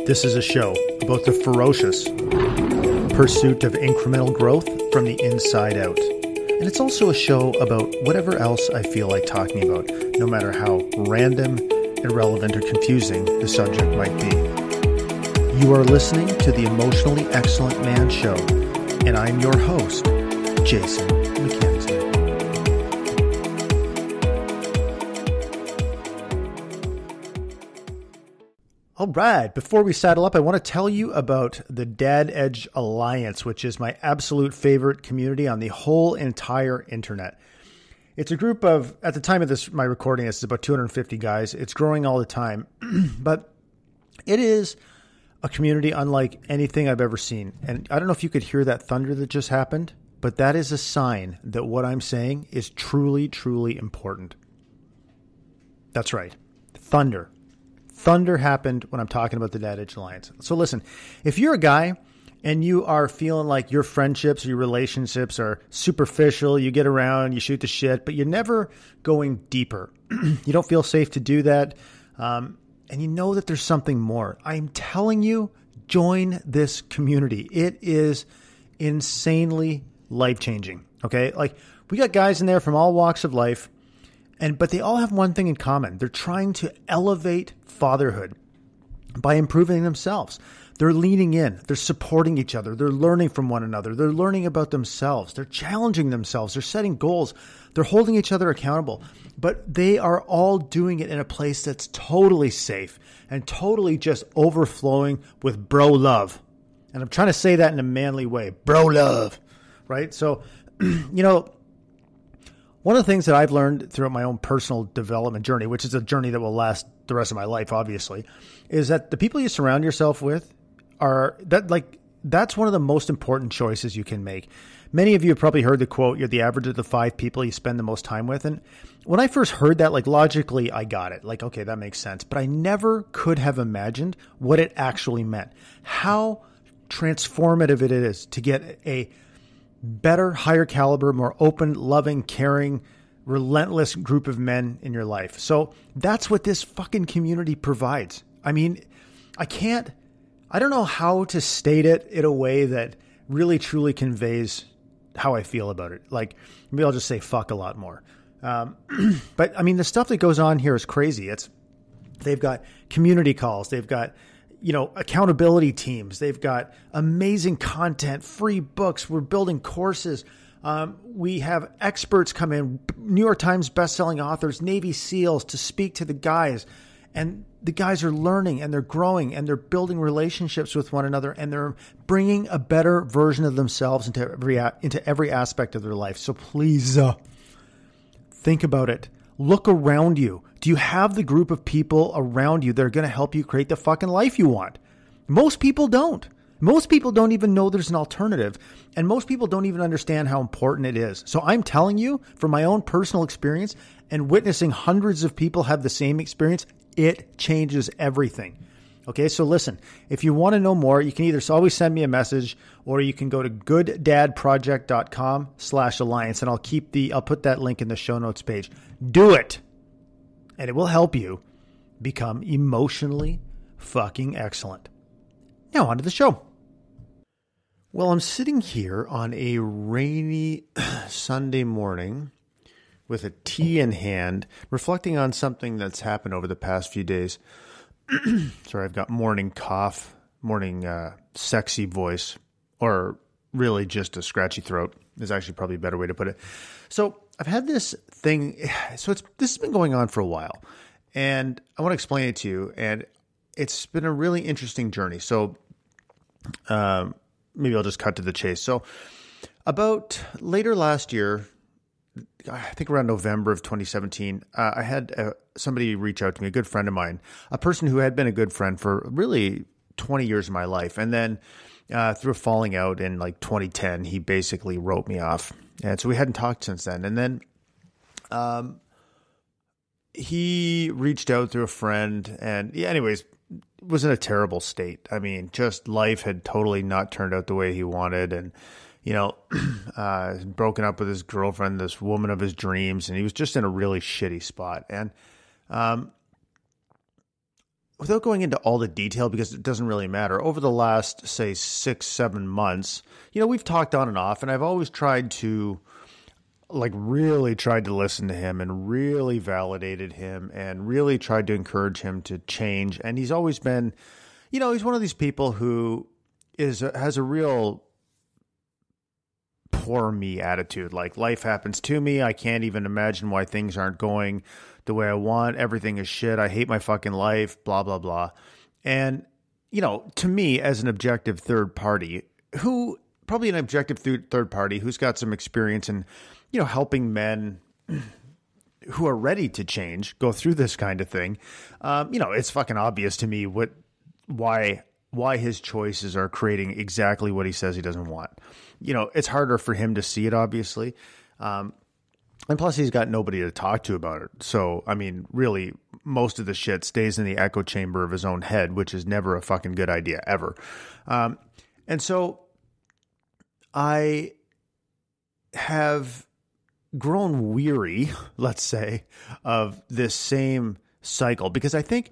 This is a show about the ferocious pursuit of incremental growth from the inside out. And it's also a show about whatever else I feel like talking about, no matter how random, irrelevant, or confusing the subject might be. You are listening to the Emotionally Excellent Man Show, and I'm your host, Jason McKenzie. All right, before we saddle up, I want to tell you about the Dad Edge Alliance, which is my absolute favorite community on the whole entire internet. It's a group of, at the time of my recording, it's about 250 guys. It's growing all the time, but it is a community unlike anything I've ever seen. And I don't know if you could hear that thunder that just happened, but that is a sign that what I'm saying is truly, truly important. That's right. Thunder. Thunder happened when I'm talking about the Dad Edge Alliance. So listen, if you're a guy and you are feeling like your friendships or your relationships are superficial, you get around, you shoot the shit, but you're never going deeper. You don't feel safe to do that. And you know that there's something more. I'm telling you, join this community. It is insanely life-changing. Okay. Like we got guys in there from all walks of life. But they all have one thing in common. They're trying to elevate fatherhood by improving themselves. They're leaning in. They're supporting each other. They're learning from one another. They're learning about themselves. They're challenging themselves. They're setting goals. They're holding each other accountable. But they are all doing it in a place that's totally safe and totally just overflowing with bro love. And I'm trying to say that in a manly way. Bro love, right? So, one of the things that I've learned throughout my own personal development journey, which is a journey that will last the rest of my life, obviously, is that the people you surround yourself with that's one of the most important choices you can make. Many of you have probably heard the quote, you're the average of the 5 people you spend the most time with. And when I first heard that, logically, I got it. Okay, that makes sense. But I never could have imagined what it actually meant. How transformative it is to get a better, higher caliber, more open, loving, caring, relentless group of men in your life. So that's what this fucking community provides. I mean, I don't know how to state it in a way that really truly conveys how I feel about it. Maybe I'll just say fuck a lot more. But I mean, the stuff that goes on here is crazy. They've got community calls. They've got accountability teams. They've got amazing content, free books. We're building courses. We have experts come in, New York Times bestselling authors, Navy SEALs to speak to the guys. And the guys are learning and they're growing and they're building relationships with one another and they're bringing a better version of themselves into every aspect of their life. So please think about it. Look around you. Do you have the group of people around you that are going to help you create the fucking life you want? Most people don't. Most people don't even know there's an alternative. And most people don't even understand how important it is. So I'm telling you from my own personal experience and witnessing hundreds of people have the same experience, it changes everything. Okay, so listen, if you want to know more, you can either always send me a message or you can go to gooddadproject.com/alliance and I'll put that link in the show notes page. Do it. And it will help you become emotionally fucking excellent. Now on to the show. Well, I'm sitting here on a rainy Sunday morning with a tea in hand, reflecting on something that's happened over the past few days. Sorry, I've got morning cough, morning sexy voice, or really just a scratchy throat is actually probably a better way to put it. So I've had this thing. So this has been going on for a while and I want to explain it to you. And it's been a really interesting journey. So maybe I'll just cut to the chase. So about later last year, I think around November of 2017, I had somebody reach out to me, a good friend of mine, a person who had been a good friend for really 20 years of my life. And then through a falling out in 2010, he basically wrote me off. And so we hadn't talked since then. And then he reached out through a friend and anyways, was in a terrible state. I mean, just life had totally not turned out the way he wanted. And, broken up with his girlfriend, this woman of his dreams. And he was just in a really shitty spot. And without going into all the detail, because it doesn't really matter, over the last, say, 6-7 months, we've talked on and off, and I've always tried to, really tried to listen to him and really validated him and really tried to encourage him to change. And he's always been, he's one of these people who has a real poor me attitude. Like, life happens to me. I can't even imagine why things aren't going the way I want. Everything is shit. I hate my fucking life, blah, blah, blah. And, to me, as an objective third party, who's got some experience in, helping men who are ready to change go through this kind of thing, it's fucking obvious to me why his choices are creating exactly what he says he doesn't want. It's harder for him to see it, obviously. And plus, he's got nobody to talk to about it. So, I mean, really, most of the shit stays in the echo chamber of his own head, which is never a fucking good idea, ever. And so I have grown weary, let's say, of this same cycle, because I think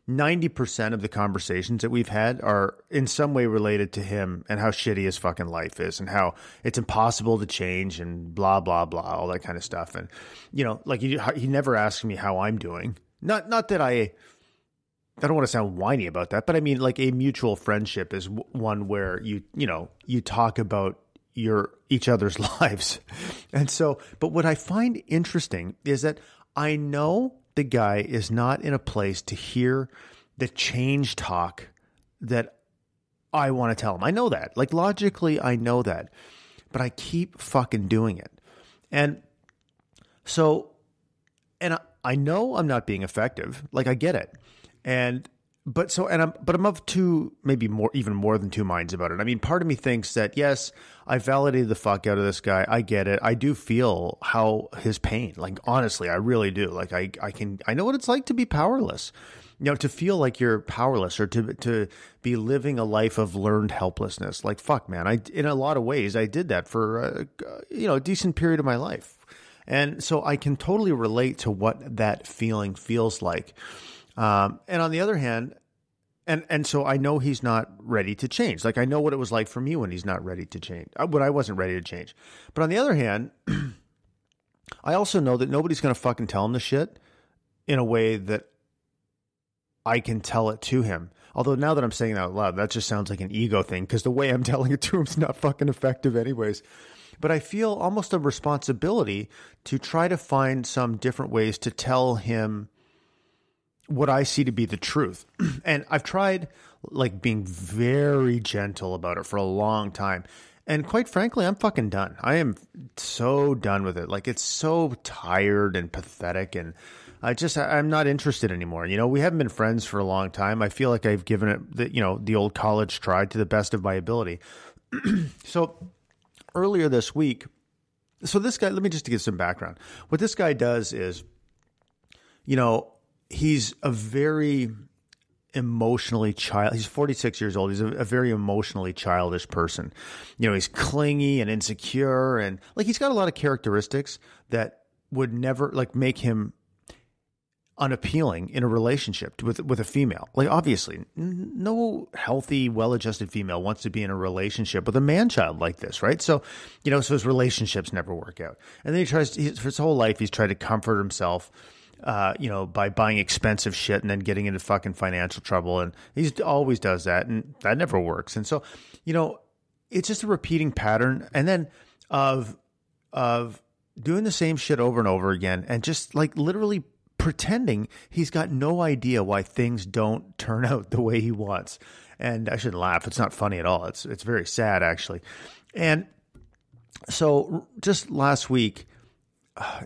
90% of the conversations that we've had are in some way related to him and how shitty his fucking life is and how it's impossible to change and blah, blah, blah, all that kind of stuff. And, he never asks me how I'm doing. Not that I don't want to sound whiny about that, but I mean, like, a mutual friendship is one where you talk about each other's lives. And so, but what I find interesting is that I know the guy is not in a place to hear the change talk that I want to tell him. I know that. Like, logically, I know that. But I keep fucking doing it. And so, and I know I'm not being effective. Like, I get it. But I'm of even more than two minds about it. I mean, part of me thinks that, yes, I validated the fuck out of this guy. I get it. I do feel his pain. Like, honestly, I really do. Like, I know what it's like to be powerless, to feel like you're powerless, or to be living a life of learned helplessness. Like, fuck, man, in a lot of ways, I did that for, a decent period of my life. And so I can totally relate to what that feeling feels like. And on the other hand, and so I know he's not ready to change. Like, I know what it was like for me when he's not ready to change, when I wasn't ready to change. But on the other hand, I also know that nobody's going to fucking tell him the shit in a way that I can tell it to him. Although now that I'm saying that out loud, that just sounds like an ego thing, because the way I'm telling it to him is not fucking effective anyways. But I feel almost a responsibility to try to find some different ways to tell him what I see to be the truth. And I've tried, like, being very gentle about it for a long time. And quite frankly, I'm fucking done. I am so done with it. Like, it's so tired and pathetic, and I'm not interested anymore. We haven't been friends for a long time. I feel like I've given it the old college try to the best of my ability. So earlier this week, this guy, let me just give some background. What this guy does is, he's a very emotionally he's 46 years old. He's a very emotionally childish person. He's clingy and insecure, and like, he's got a lot of characteristics that would never, like, make him unappealing in a relationship with a female. Like, obviously, no healthy, well-adjusted female wants to be in a relationship with a man-child like this, right? So, so his relationships never work out. And then for his whole life, he's tried to comfort himself by buying expensive shit and then getting into fucking financial trouble. And he always does that, and that never works. And so, it's just a repeating pattern. And then of doing the same shit over and over again, and just, like, literally pretending he's got no idea why things don't turn out the way he wants. And I shouldn't laugh. It's not funny at all. It's very sad, actually. And so just last week,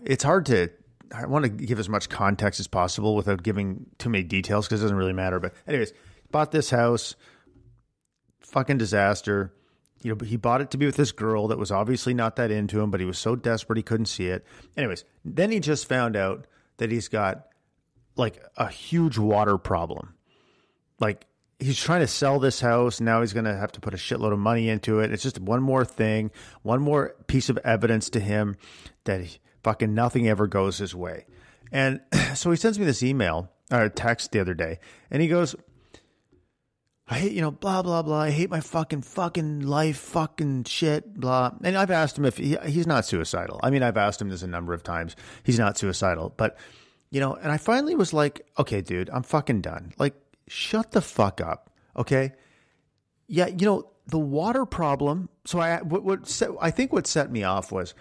it's hard to, I want to give as much context as possible without giving too many details, because it doesn't really matter. But anyways, bought this house, fucking disaster. He bought it to be with this girl that was obviously not that into him, but he was so desperate he couldn't see it. Anyways, then he just found out that he's got, like, a huge water problem. Like, he's trying to sell this house. Now he's going to have to put a shitload of money into it. It's just one more thing, one more piece of evidence to him that fucking nothing ever goes his way. And so he sends me this email, text the other day, and he goes, I hate, blah, blah, blah. I hate my fucking life, fucking shit, blah. And I've asked him if he's not suicidal. I mean, I've asked him this a number of times. He's not suicidal. But, and I finally was like, okay, dude, I'm fucking done. Like, shut the fuck up. Okay. Yeah. The water problem. So I think what set me off was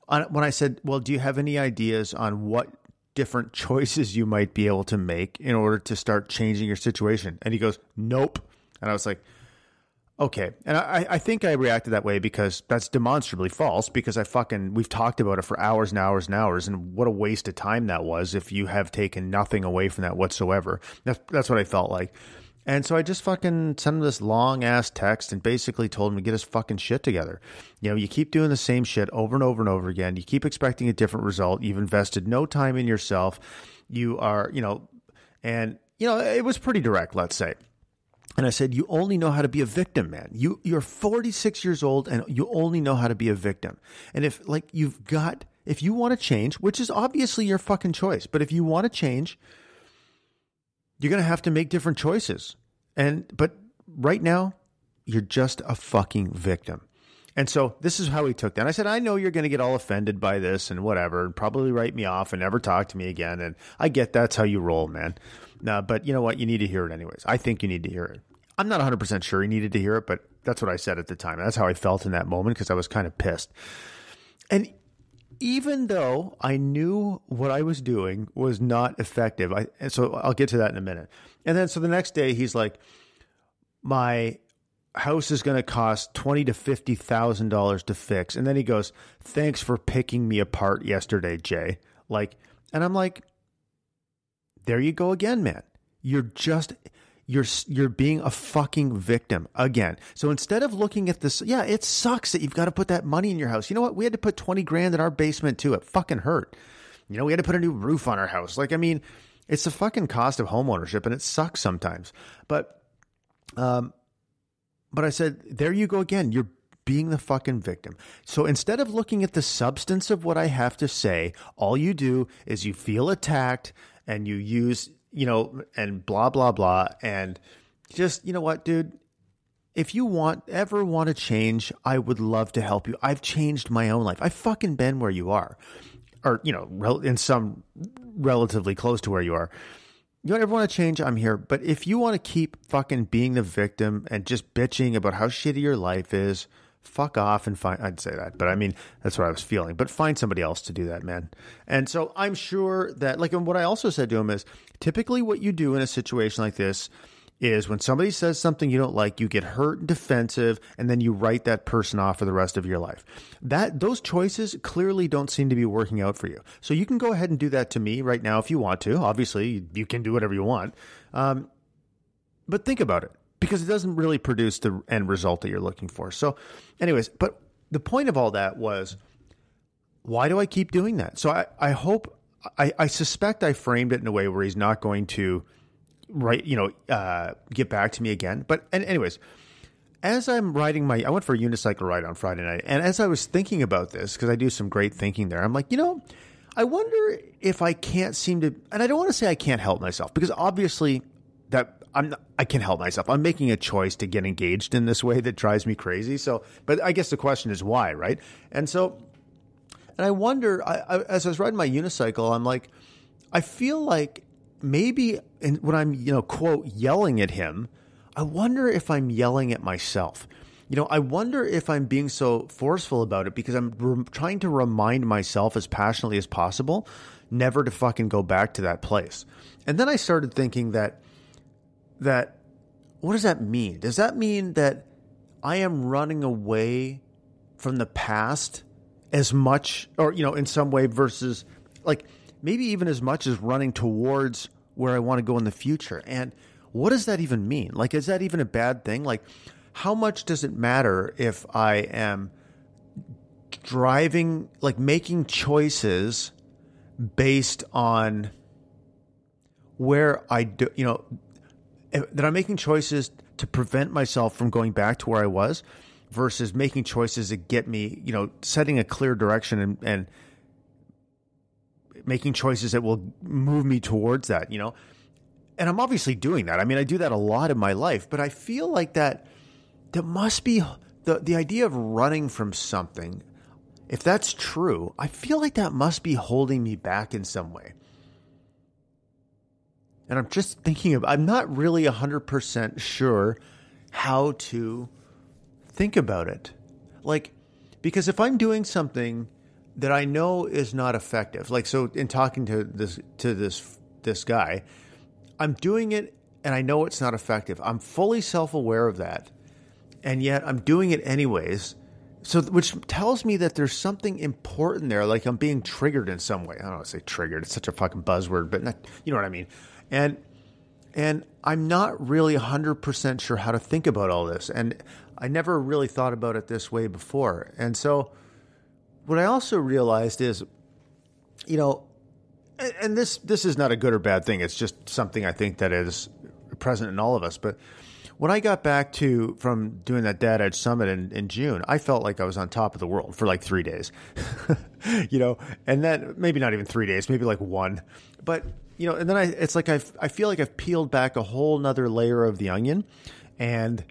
when I said, well, do you have any ideas on what different choices you might be able to make in order to start changing your situation? And he goes, nope. And I was like, okay. And I think I reacted that way because that's demonstrably false, because we've talked about it for hours and hours and hours. And what a waste of time that was if you have taken nothing away from that whatsoever. That's what I felt like. And so I just fucking sent him this long ass text and basically told him to get his fucking shit together. You keep doing the same shit over and over and over again. You keep expecting a different result. You've invested no time in yourself. You are, it was pretty direct, let's say. And I said, you only know how to be a victim, man. You're 46 years old and you only know how to be a victim. And if you want to change, which is obviously your fucking choice, but if you want to change, you're going to have to make different choices. But right now, you're just a fucking victim. And so this is how he took that. And I said, I know you're going to get all offended by this and whatever, and probably write me off and never talk to me again. And I get that's how you roll, man. But you know what? You need to hear it anyways. I think you need to hear it. I'm not 100% sure he needed to hear it, but that's what I said at the time. That's how I felt in that moment, because I was kind of pissed. And even though I knew what I was doing was not effective, and so I'll get to that in a minute. And then so the next day he's like, my house is going to cost $20,000 to $50,000 to fix. And then he goes, thanks for picking me apart yesterday, Jay. And I'm like, there you go again, man. You're being a fucking victim again. So instead of looking at this, yeah, it sucks that you've got to put that money in your house. You know what? We had to put 20 grand in our basement too. It fucking hurt. We had to put a new roof on our house. It's the fucking cost of homeownership, and it sucks sometimes. But I said, there you go again. You're being the fucking victim. So instead of looking at the substance of what I have to say, all you do is you feel attacked and you use, and blah, blah, blah. And just, you know what, dude, if you ever want to change, I would love to help you. I've changed my own life. I've fucking been where you are, or, in some relatively close to where you are. You ever want to change? I'm here. But if you want to keep fucking being the victim and just bitching about how shitty your life is, fuck off and find, I'd say that, but I mean, that's what I was feeling, but find somebody else to do that, man. And so I'm sure that, and what I also said to him is, typically what you do in a situation like this is when somebody says something you don't like, you get hurt and defensive, and then you write that person off for the rest of your life. Those choices clearly don't seem to be working out for you. So you can go ahead and do that to me right now if you want to. Obviously, you can do whatever you want. But think about it, because it doesn't really produce the end result that you're looking for. So anyways, but the point of all that was, why do I keep doing that? So I suspect I framed it in a way where he's not going to get back to me again. But anyways, as I'm riding I went for a unicycle ride on Friday night. And as I was thinking about this, because I do some great thinking there, I'm like, I wonder if I can't seem to, and I don't want to say I can't help myself, because obviously I can help myself. I'm making a choice to get engaged in this way that drives me crazy. So, but I guess the question is why, right? And I wonder, as I was riding my unicycle, I'm like, I feel like maybe when I'm, quote, yelling at him, I wonder if I'm yelling at myself. I wonder if I'm being so forceful about it because I'm trying to remind myself as passionately as possible never to fucking go back to that place. And then I started thinking that what does that mean? Does that mean that I am running away from the past as much, or, in some way, versus maybe even as much as running towards where I want to go in the future? And what does that even mean? Is that even a bad thing? How much does it matter if I am driving, making choices based on where I do, that I'm making choices to prevent myself from going back to where I was, versus making choices that get me, setting a clear direction and making choices that will move me towards that, And I'm obviously doing that. I mean, I do that a lot in my life, but I feel like that must be the idea of running from something. If that's true, I feel like that must be holding me back in some way. And I'm just thinking I'm not really 100% sure how to think about it. Like, because if I'm doing something that I know is not effective, like, so in talking to this guy, I'm doing it and I know it's not effective. I'm fully self-aware of that. And yet I'm doing it anyways. So, which tells me that there's something important there. Like I'm being triggered in some way. I don't want to say triggered. It's such a fucking buzzword, but not, you know what I mean? And I'm not really 100% sure how to think about all this. And I never really thought about it this way before. And so what I also realized is, you know, and this is not a good or bad thing. It's just something I think that is present in all of us. But when I got back from doing that Dad Edge Summit in June, I felt like I was on top of the world for like 3 days, you know, and then maybe not even 3 days, maybe like one. But, you know, and then it's like I feel like I've peeled back a whole nother layer of the onion, and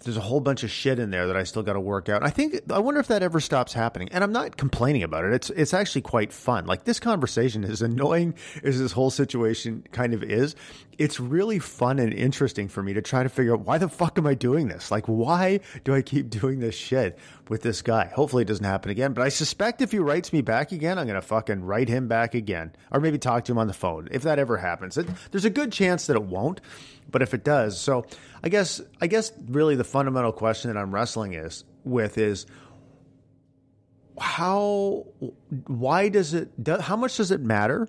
there's a whole bunch of shit in there that I still got to work out. I wonder if that ever stops happening. And I'm not complaining about it. It's actually quite fun. Like this conversation, as annoying as this whole situation kind of is, it's really fun and interesting for me to try to figure out why the fuck am I doing this? Like, why do I keep doing this shit with this guy? Hopefully it doesn't happen again. But I suspect if he writes me back again, I'm going to fucking write him back again, or maybe talk to him on the phone. If that ever happens, there's a good chance that it won't. But if it does, so I guess really the fundamental question that I'm wrestling with is how much does it matter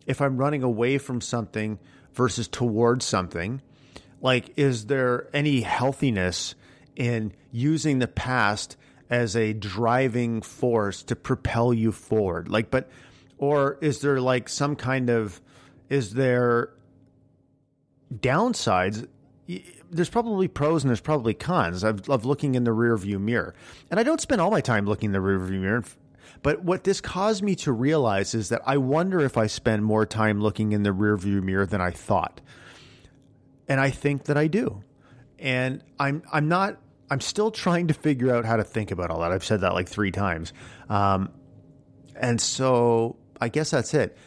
if I'm running away from something versus towards something? Like, is there any healthiness in using the past as a driving force to propel you forward? Like, or is there like some kind of, is there downsides? There's probably pros and there's probably cons of looking in the rear view mirror. And I don't spend all my time looking in the rear view mirror. But what this caused me to realize is that I wonder if I spend more time looking in the rear view mirror than I thought. And I think that I do. And I'm still trying to figure out how to think about all that. I've said that like 3 times. And so I guess that's it.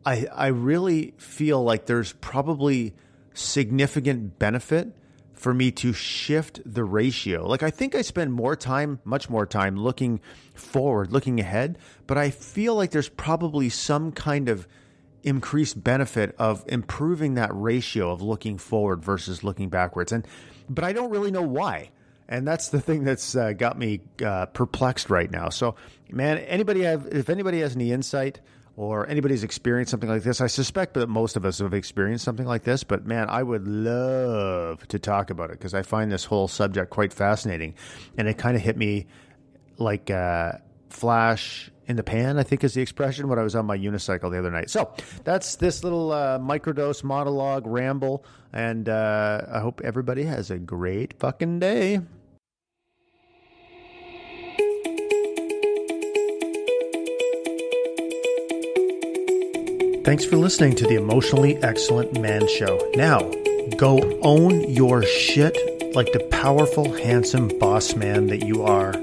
I really feel like there's probably significant benefit for me to shift the ratio. Like I think I spend much more time looking forward, looking ahead, but I feel like there's probably some kind of increased benefit of improving that ratio of looking forward versus looking backwards. But I don't really know why. And that's the thing that's got me perplexed right now. So, man, if anybody has any insight, or anybody's experienced something like this, I suspect that most of us have experienced something like this, but man, I would love to talk about it because I find this whole subject quite fascinating. And it kind of hit me like a flash in the pan, I think is the expression, when I was on my unicycle the other night. So that's this little microdose monologue ramble, and I hope everybody has a great fucking day. Thanks for listening to the Emotionally Excellent Man Show. Now, go own your shit like the powerful, handsome boss man that you are.